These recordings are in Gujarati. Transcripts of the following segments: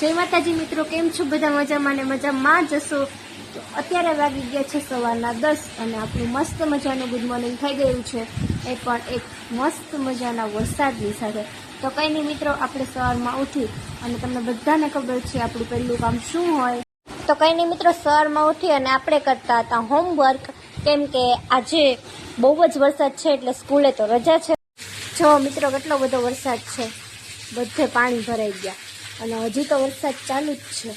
જય માતાજી મિત્રો, કેમ છો બધા? મજામાં ને મજામાં જશો. તો અત્યારે વાગી ગયા છે સવારના 10 અને આપણું મસ્ત મજાનું ગુડ મોર્નિંગ થઈ ગયું છે, એ પણ એક મસ્ત મજાના વરસાદની સાથે. તો કંઈ નહીં મિત્રો, આપણે સવારમાં ઉઠી અને તમને બધાને ખબર છે આપણું પહેલું કામ શું હોય. તો કંઈ નહીં મિત્રો, સવારમાં ઉઠી અને આપણે કરતા હતા હોમવર્ક, કેમ કે આજે બહુ જ વરસાદ છે એટલે સ્કૂલે તો રજા છે. જો મિત્રો, કેટલો બધો વરસાદ છે, બધે પાણી ભરાઈ ગયા અને હજી તો વરસાદ ચાલુ જ છે.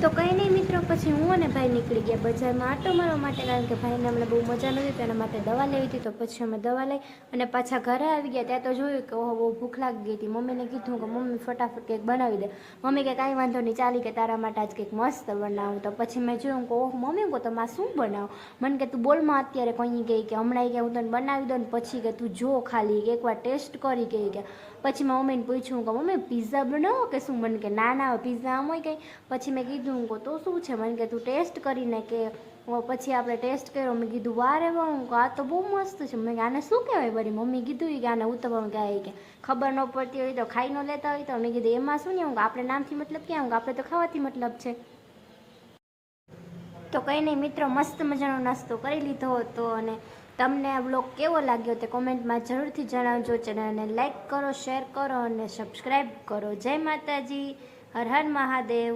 તો કંઈ નહીં મિત્રો, પછી હું અને ભાઈ નીકળી ગયા બજારમાં આટો મારવા માટે, કારણ કે ભાઈને હમણાં બહુ મજા નથી તો એના માટે દવા લેવી હતી. તો પછી અમે દવા લઈ અને પાછા ઘરે આવી ગયા. ત્યાં તો જોયું કે ઓહો બહુ ભૂખ લાગી ગઈ હતી. મમ્મીને કીધું કે મમ્મી ફટાફટ કંઈક બનાવી દે. મમ્મી કે કાંઈ વાંધો નહીં, ચાલી કે તારા માટે આજ કંઈક મસ્ત બનાવું. તો પછી મેં જોયું કે ઓહ મમ્મી કહો તમારે શું બનાવો? મને કે તું બોલમાં અત્યારે કંઈ ગઈ કે હમણાં કે હું તને બનાવી દઉં ને પછી કે તું જો ખાલી એકવાર ટેસ્ટ કરી ગઈ કે. પછી મેં મમ્મીને પૂછ્યું કે મમ્મી પિઝા બનાવો કે શું? મને કે ના ના પિઝા આમ હોય કંઈ. પછી મેં કીધું કે તો શું છે? મને કે તું ટેસ્ટ કરીને કે. પછી આપણે ટેસ્ટ કર્યો. મેં કીધું વારે વાહ, હું આ તો બહુ મસ્ત છે. મેં આને શું કહેવાય? વળી મમ્મી કીધું કે આને ઉત્તપમ કહેવાય કે. ખબર ન પડતી હોય તો ખાઈ ન લેતા હોય તો. મેં કીધું એમાં શું નહીં, આપણે નામથી મતલબ ક્યાં, આપણે તો ખાવાથી મતલબ છે. તો કંઈ નહીં મિત્રો, મસ્ત મજાનો નાસ્તો કરી લીધો હતો. અને તમને આ બ્લોગ કેવો લાગ્યો તે કોમેન્ટમાં જરૂરથી જણાવજો. ચેનલને લાઈક કરો, શેર કરો અને સબસ્ક્રાઈબ કરો. જય માતાજી, હર હર મહાદેવ.